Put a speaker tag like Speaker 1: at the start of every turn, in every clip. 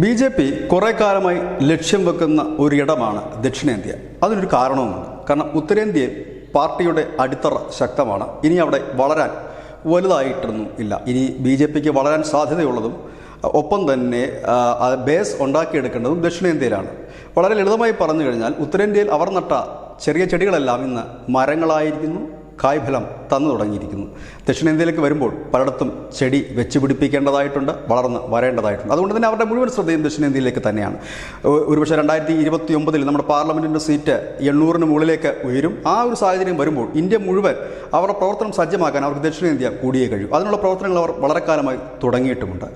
Speaker 1: BJP. കുറേ കാലമായി ലക്ഷ്യം വെക്കുന്ന ഒരിടമാണ് ദക്ഷിണേന്ത്യ. അതിനൊരു കാരണവുമുണ്ട്. കാരണം ഉത്തരേന്ത്യയിൽ പാർട്ടിയുടെ അടിത്തറ ശക്തമാണ്. ഇനി അവിടെ വളരാൻ വലുതായിട്ടൊന്നും ഇല്ല. ഇനി ബി.ജെ.പിക്ക് വളരാൻ സാധ്യതയുള്ളതും ഒപ്പം തന്നെ ബേസ് ഉണ്ടാക്കിയെടുക്കേണ്ടതും ദക്ഷിണേന്ത്യയിലാണ്. വളരെ ലളിതമായി പറഞ്ഞു കഴിഞ്ഞാൽ ഉത്തരേന്ത്യയിൽ അവർ നട്ട ചെറിയ ചെടികളെല്ലാം ഇന്ന് മരങ്ങളായിരിക്കുന്നു, കായ്ഫലം തന്നു തുടങ്ങിയിരിക്കുന്നു. ദക്ഷിണേന്ത്യയിലേക്ക് വരുമ്പോൾ പലയിടത്തും ചെടി വെച്ച് പിടിപ്പിക്കേണ്ടതായിട്ടുണ്ട്, വളർന്ന് വരേണ്ടതായിട്ടുണ്ട്. അതുകൊണ്ട് തന്നെ അവരുടെ മുഴുവൻ ശ്രദ്ധയും ദക്ഷിണേന്ത്യയിലേക്ക് തന്നെയാണ്. ഒരുപക്ഷെ 2029 നമ്മുടെ പാർലമെൻറ്റിൻ്റെ സീറ്റ് 800-ന് മുകളിലേക്ക് ഉയരും. ആ ഒരു സാഹചര്യം വരുമ്പോൾ ഇന്ത്യ മുഴുവൻ അവരുടെ പ്രവർത്തനം സജ്ജമാക്കാൻ അവർക്ക് ദക്ഷിണേന്ത്യ കൂടിയേ കഴിയും. അതിനുള്ള പ്രവർത്തനങ്ങൾ അവർ വളരെ കാലമായി തുടങ്ങിയിട്ടുമുണ്ട്.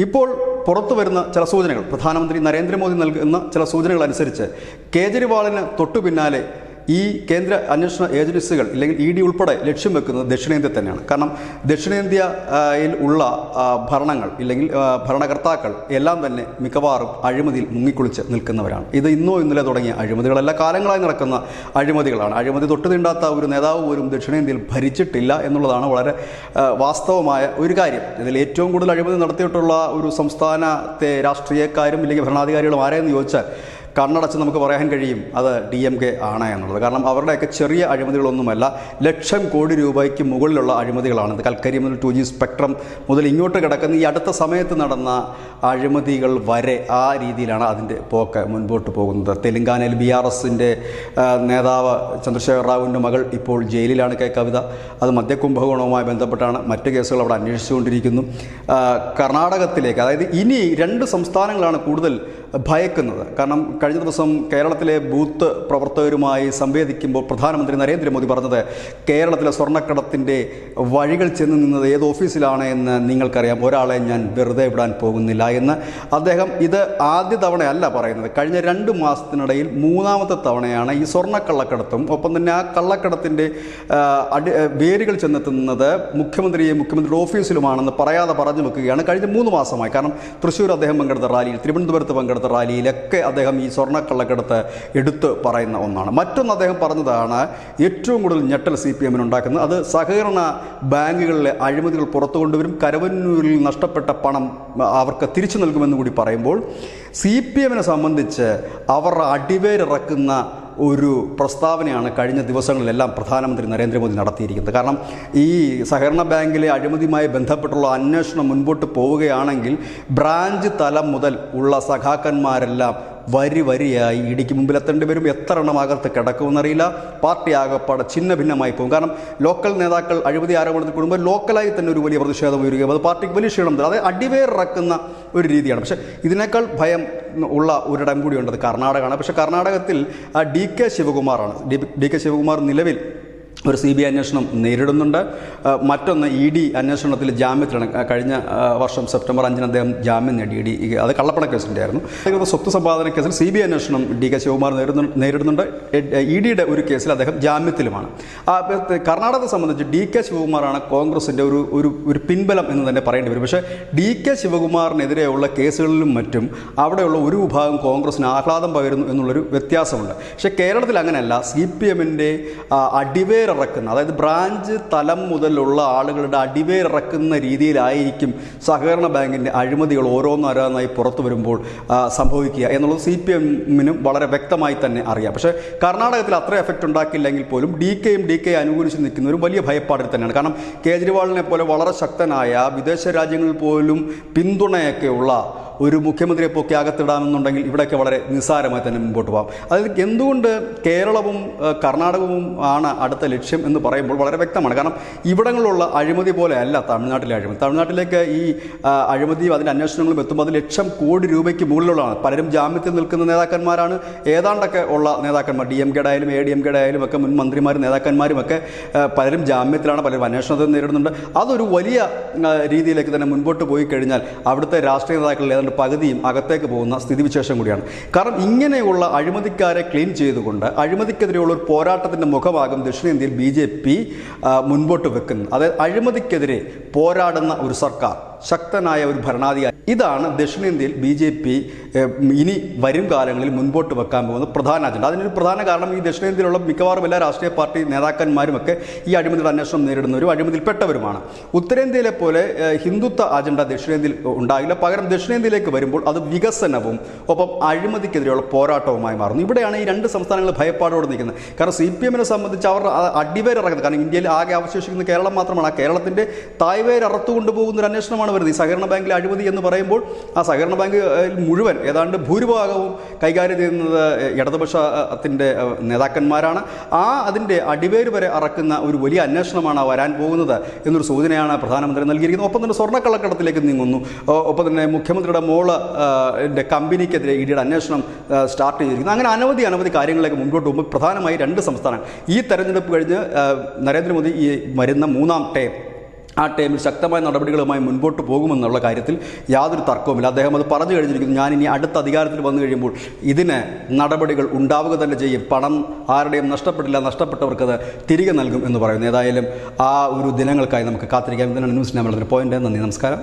Speaker 1: ഇപ്പോൾ പുറത്തു വരുന്ന ചില സൂചനകൾ, പ്രധാനമന്ത്രി നരേന്ദ്രമോദി നൽകുന്ന ചില സൂചനകൾ അനുസരിച്ച് കേജ്രിവാളിന് തൊട്ടു പിന്നാലെ ഈ കേന്ദ്ര അന്വേഷണ ഏജൻസികൾ അല്ലെങ്കിൽ ED ഉൾപ്പെടെ ലക്ഷ്യം വെക്കുന്നത് ദക്ഷിണേന്ത്യ തന്നെയാണ്. കാരണം ദക്ഷിണേന്ത്യയിൽ ഉള്ള ഭരണങ്ങൾ ഇല്ലെങ്കിൽ ഭരണകർത്താക്കൾ എല്ലാം തന്നെ മിക്കവാറും അഴിമതിയിൽ മുങ്ങിക്കുളിച്ച് നിൽക്കുന്നവരാണ്. ഇത് ഇന്നോ ഇന്നലെ തുടങ്ങിയ അഴിമതികളല്ല, കാലങ്ങളായി നടക്കുന്ന അഴിമതികളാണ്. അഴിമതി തൊട്ടു തീണ്ടാത്ത ഒരു നേതാവ് പോലും ദക്ഷിണേന്ത്യയിൽ ഭരിച്ചിട്ടില്ല എന്നുള്ളതാണ് വളരെ വാസ്തവമായ ഒരു കാര്യം. ഇതിൽ ഏറ്റവും കൂടുതൽ അഴിമതി നടത്തിയിട്ടുള്ള ഒരു സംസ്ഥാനത്തെ രാഷ്ട്രീയക്കാരും ഇല്ലെങ്കിൽ ഭരണാധികാരികളും ആരെയെന്ന് ചോദിച്ചാൽ കണ്ണടച്ച് നമുക്ക് പറയാൻ കഴിയും അത് DMK ആണ് എന്നുള്ളത്. കാരണം അവരുടെയൊക്കെ ചെറിയ അഴിമതികളൊന്നുമല്ല, ലക്ഷം കോടി രൂപയ്ക്ക് മുകളിലുള്ള അഴിമതികളാണ്. ഇത് കൽക്കരി മുതൽ 2G സ്പെക്ട്രം മുതൽ ഇങ്ങോട്ട് കിടക്കുന്ന ഈ അടുത്ത സമയത്ത് നടന്ന അഴിമതികൾ വരെ ആ രീതിയിലാണ് അതിൻ്റെ പോക്ക് മുൻപോട്ട് പോകുന്നത്. തെലങ്കാനയിൽ BRSൻ്റെ നേതാവ് ചന്ദ്രശേഖർ റാവുവിൻ്റെ മകൾ ഇപ്പോൾ ജയിലിലാണ്, കവിത. അത് മദ്യകുംഭകോണവുമായി ബന്ധപ്പെട്ടാണ്. മറ്റ് കേസുകൾ അവിടെ അന്വേഷിച്ചുകൊണ്ടിരിക്കുന്നു. കർണാടകത്തിലേക്ക്, അതായത് ഇനി 2 സംസ്ഥാനങ്ങളാണ് കൂടുതൽ ഭയക്കുന്നത്. കാരണം കഴിഞ്ഞ ദിവസം കേരളത്തിലെ ബൂത്ത് പ്രവർത്തകരുമായി സംവേദിക്കുമ്പോൾ പ്രധാനമന്ത്രി നരേന്ദ്രമോദി പറഞ്ഞത് കേരളത്തിലെ സ്വർണ്ണക്കടത്തിൻ്റെ വഴികൾ ചെന്ന് നിന്നത് ഏത് ഓഫീസിലാണ് എന്ന് നിങ്ങൾക്കറിയാം, ഒരാളെ ഞാൻ വെറുതെ വിടാൻ പോകുന്നില്ല എന്ന് അദ്ദേഹം. ഇത് ആദ്യ തവണയല്ല പറയുന്നത്. കഴിഞ്ഞ 2 മാസത്തിനിടയിൽ 3ാമത്തെ തവണയാണ് ഈ സ്വർണ്ണക്കള്ളക്കടത്തും ഒപ്പം തന്നെ ആ കള്ളക്കടത്തിൻ്റെ വേരുകൾ ചെന്നെത്തുന്നത് മുഖ്യമന്ത്രിയുടെ ഓഫീസിലുമാണെന്ന് പറയാതെ പറഞ്ഞു വെക്കുകയാണ് കഴിഞ്ഞ 3 മാസമായി. കാരണം തൃശ്ശൂർ അദ്ദേഹം പങ്കെടുത്ത റാലിയിൽ, തിരുവനന്തപുരത്ത് പങ്കെടുത്ത റാലിയിലൊക്കെ അദ്ദേഹം ഈ സ്വർണ്ണക്കള്ളക്കടത്ത് എടുത്ത് പറയുന്ന ഒന്നാണ്. മറ്റൊന്ന് അദ്ദേഹം പറഞ്ഞതാണ് ഏറ്റവും കൂടുതൽ ഞെട്ടൽ CPM-ന് ഉണ്ടാക്കുന്നത്. അത് സഹകരണ ബാങ്കുകളിലെ അഴിമതികൾ പുറത്തു കൊണ്ടുവരും, കരവന്നൂരിൽ നഷ്ടപ്പെട്ട പണം അവർക്ക് തിരിച്ചു നൽകുമെന്ന് കൂടി പറയുമ്പോൾ CPM-നെ സംബന്ധിച്ച് അവർ അടിവേരിറക്കുന്ന ഒരു പ്രസ്താവനയാണ് കഴിഞ്ഞ ദിവസങ്ങളിലെല്ലാം പ്രധാനമന്ത്രി നരേന്ദ്രമോദി നടത്തിയിരിക്കുന്നത്. കാരണം ഈ സഹകരണ ബാങ്കിലെ അഴിമതിയുമായി ബന്ധപ്പെട്ടുള്ള അന്വേഷണം മുൻപോട്ട് പോവുകയാണെങ്കിൽ ബ്രാഞ്ച് തലം മുതൽ ഉള്ള സഖാക്കന്മാരെല്ലാം വരിയായി ഇടിക്ക് മുമ്പിലെത്തേണ്ടി വരും. എത്ര എണ്ണം അകത്ത് കിടക്കുമെന്നറിയില്ല. പാർട്ടി ആകപ്പാടെ ഛിന്ന ഭിന്നമായി പോകും. കാരണം ലോക്കൽ നേതാക്കൾ അഴിമതി ആരോപണത്തിൽ കൂടുമ്പോൾ ലോക്കലായി തന്നെ ഒരു വലിയ പ്രതിഷേധം ഉയരുകയും അത് പാർട്ടിക്ക് വലിയ ക്ഷീണം തരും. അത് അടിവേറിറക്കുന്ന ഒരു രീതിയാണ്. പക്ഷേ ഇതിനേക്കാൾ ഭയം ഉള്ള ഒരിടം കൂടിയുണ്ട്, കർണാടകമാണ്. പക്ഷേ കർണാടകത്തിൽ DK ശിവകുമാറാണ്. DK ശിവകുമാർ നിലവിൽ ഒരു CBI അന്വേഷണം നേരിടുന്നുണ്ട്. മറ്റൊന്ന് ED അന്വേഷണത്തിൽ ജാമ്യത്തിലാണ്. കഴിഞ്ഞ വർഷം സെപ്റ്റംബർ 5-ന് അദ്ദേഹം ജാമ്യം നേടി. അത് കള്ളപ്പണ കേസിൻ്റെ ആയിരുന്നു. സ്വത്ത് സമ്പാദന കേസിൽ CBI അന്വേഷണം DK ശിവകുമാർ നേരിടുന്നുണ്ട്. EDയുടെ ഒരു കേസിൽ അദ്ദേഹം ജാമ്യത്തിലുമാണ്. കർണാടകത്തെ സംബന്ധിച്ച് DK ശിവകുമാറാണ് കോൺഗ്രസിൻ്റെ ഒരു പിൻബലം എന്ന് തന്നെ പറയേണ്ടി വരും. പക്ഷേ DK ശിവകുമാറിനെതിരെയുള്ള കേസുകളിലും മറ്റും അവിടെയുള്ള ഒരു വിഭാഗം കോൺഗ്രസിന് ആഹ്ലാദം പകരുന്നു എന്നുള്ളൊരു വ്യത്യാസമുണ്ട്. പക്ഷേ കേരളത്തിൽ അങ്ങനെയല്ല. CPM-ൻ്റെ അടിവേറിറക്കുന്ന, അതായത് ബ്രാഞ്ച് തലം മുതലുള്ള ആളുകളുടെ അടിവേറിറക്കുന്ന രീതിയിലായിരിക്കും സഹകരണ ബാങ്കിൻ്റെ അഴിമതികൾ ഓരോന്നോരോന്നായി പുറത്തു വരുമ്പോൾ സംഭവിക്കുക എന്നുള്ളത് CPM-നും വളരെ വ്യക്തമായി തന്നെ അറിയാം. പക്ഷേ കർണാടകത്തിൽ അത്ര എഫക്റ്റ് ഉണ്ടാക്കിയില്ലെങ്കിൽ പോലും DK അനുകൂലിച്ച് നിൽക്കുന്നവരും വലിയ ഭയപ്പാടിൽ തന്നെയാണ്. കാരണം കേജ്രിവാളിനെ പോലെ വളരെ ശക്തനായ വിദേശ രാജ്യങ്ങളിൽ പോലും പിന്തുണയൊക്കെയുള്ള ഒരു മുഖ്യമന്ത്രിയെ പൊക്കി അകത്തിടാമെന്നുണ്ടെങ്കിൽ ഇവിടെയൊക്കെ വളരെ നിസ്സാരമായി തന്നെ മുമ്പോട്ട് പോകാം. അതായത് എന്തുകൊണ്ട് കേരളവും കർണാടകവും ആണ് അടുത്ത ലക്ഷ്യം എന്ന് പറയുമ്പോൾ വളരെ വ്യക്തമാണ്. കാരണം ഇവിടങ്ങളിലുള്ള അഴിമതി പോലെ അല്ല തമിഴ്നാട്ടിലെ അഴിമതി. തമിഴ്നാട്ടിലേക്ക് ഈ അഴിമതിയും അതിൻ്റെ അന്വേഷണങ്ങളും എത്തുമ്പോൾ അത് ലക്ഷം കോടി രൂപയ്ക്ക് മുകളിലുള്ളതാണ്. പലരും ജാമ്യത്തിൽ നിൽക്കുന്ന നേതാക്കന്മാരാണ്. ഏതാണ്ടൊക്കെ ഉള്ള നേതാക്കന്മാർ DMK-യുടെ ആയാലും ADMK-യുടെ ആയാലും ഒക്കെ മുൻ മന്ത്രിമാരും നേതാക്കന്മാരും ഒക്കെ പലരും ജാമ്യത്തിലാണ്, പലരും അന്വേഷണത്തിൽ നേരിടുന്നുണ്ട്. അതൊരു വലിയ രീതിയിലേക്ക് തന്നെ മുൻപോട്ട് പോയി കഴിഞ്ഞാൽ അവിടുത്തെ രാഷ്ട്രീയ നേതാക്കളിൽ ഏതാണ്ട് പകുതിയും അകത്തേക്ക് പോകുന്ന സ്ഥിതിവിശേഷം കൂടിയാണ്. കാരണം ഇങ്ങനെയുള്ള അഴിമതിക്കാരെ ക്ലീൻ ചെയ്തുകൊണ്ട് അഴിമതിക്കെതിരെയുള്ള ഒരു പോരാട്ടത്തിൻ്റെ മുഖമാകും ദക്ഷിണേന്ത്യയിൽ BJP മുൻപോട്ട് വെക്കുന്നത്. അതായത് അഴിമതിക്കെതിരെ പോരാടുന്ന ഒരു സർക്കാർ, ശക്തനായ ഒരു ഭരണാധികാരി. ഇതാണ് ദക്ഷിണേന്ത്യയിൽ BJP ഇനി വരും കാലങ്ങളിൽ മുൻപോട്ട് വെക്കാൻ പോകുന്ന പ്രധാന അജണ്ട. അതിനൊരു പ്രധാന കാരണം ഈ ദക്ഷിണേന്ത്യയിലുള്ള മിക്കവാറും എല്ലാ രാഷ്ട്രീയ പാർട്ടി നേതാക്കന്മാരുമൊക്കെ ഈ അഴിമതിയുടെ അന്വേഷണം നേരിടുന്നവരും അഴിമതിയിൽപ്പെട്ടവരുമാണ്. ഉത്തരേന്ത്യയിലെ പോലെ ഹിന്ദുത്വ അജണ്ട ദക്ഷിണേന്ത്യയിൽ ഉണ്ടാകില്ല. പകരം ദക്ഷിണേന്ത്യയിലേക്ക് വരുമ്പോൾ അത് വികസനവും ഒപ്പം അഴിമതിക്കെതിരെയുള്ള പോരാട്ടവുമായി മാറുന്നു. ഇവിടെയാണ് ഈ രണ്ട് സംസ്ഥാനങ്ങൾ ഭയപ്പാടോടെ നിൽക്കുന്നത്. കാരണം CPM-നെ സംബന്ധിച്ച് അവർ അടിവേരിറങ്ങുന്നത്, കാരണം ഇന്ത്യയിൽ ആകെ അവശേഷിക്കുന്ന കേരളം മാത്രമാണ്. ആ കേരളത്തിൻ്റെ തായ്വേരറുത്തു കൊണ്ടുപോകുന്ന ഒരു അന്വേഷണമാണ് വരുന്നത്. ഈ സഹകരണ ബാങ്കിലെ അഴിമതി എന്ന് പറയുമ്പോൾ ആ സഹകരണ ബാങ്ക് മുഴുവൻ ഏതാണ്ട് ഭൂരിഭാഗവും കൈകാര്യം ചെയ്യുന്നത് ഇടതുപക്ഷത്തിൻ്റെ നേതാക്കന്മാരാണ്. അതിൻ്റെ അടിവേര് വരെ അറക്കുന്ന ഒരു വലിയ അന്വേഷണമാണ് വരാൻ പോകുന്നത് എന്നൊരു സൂചനയാണ് പ്രധാനമന്ത്രി നൽകിയിരിക്കുന്നത്. ഒപ്പം തന്നെ സ്വർണ്ണക്കള്ളക്കടത്തിലേക്ക് നീങ്ങുന്നു. ഒപ്പം തന്നെ മുഖ്യമന്ത്രിയുടെ മോള് കമ്പനിക്കെതിരെ EDയുടെ അന്വേഷണം സ്റ്റാർട്ട് ചെയ്തിരിക്കുന്നു. അങ്ങനെ അനവധി കാര്യങ്ങളിലേക്ക് മുൻപോട്ട് പോകുമ്പോൾ പ്രധാനമായി രണ്ട് സംസ്ഥാനങ്ങൾ ഈ തെരഞ്ഞെടുപ്പ് കഴിഞ്ഞ് നരേന്ദ്രമോദി ഈ വരുന്ന മൂന്നാം ടേം ആ ടൈമിൽ ശക്തമായ നടപടികളുമായി മുൻപോട്ട് പോകുമെന്നുള്ള കാര്യത്തിൽ യാതൊരു തർക്കവുമില്ല. അദ്ദേഹം അത് പറഞ്ഞു കഴിഞ്ഞിരിക്കുന്നു. ഞാനിനി അടുത്ത അധികാരത്തിൽ വന്നു കഴിയുമ്പോൾ ഇതിന് നടപടികൾ ഉണ്ടാവുക തന്നെ ചെയ്യും. പണം ആരുടെയും നഷ്ടപ്പെട്ടില്ല, നഷ്ടപ്പെട്ടവർക്കത് തിരികെ നൽകും എന്ന് പറയുന്നു. ഏതായാലും ആ ഒരു ദിനങ്ങൾക്കായി നമുക്ക് കാത്തിരിക്കാം. ഇതിനാണ് ന്യൂസ് നമ്പർ പോയിന്റ്. നന്ദി, നമസ്കാരം.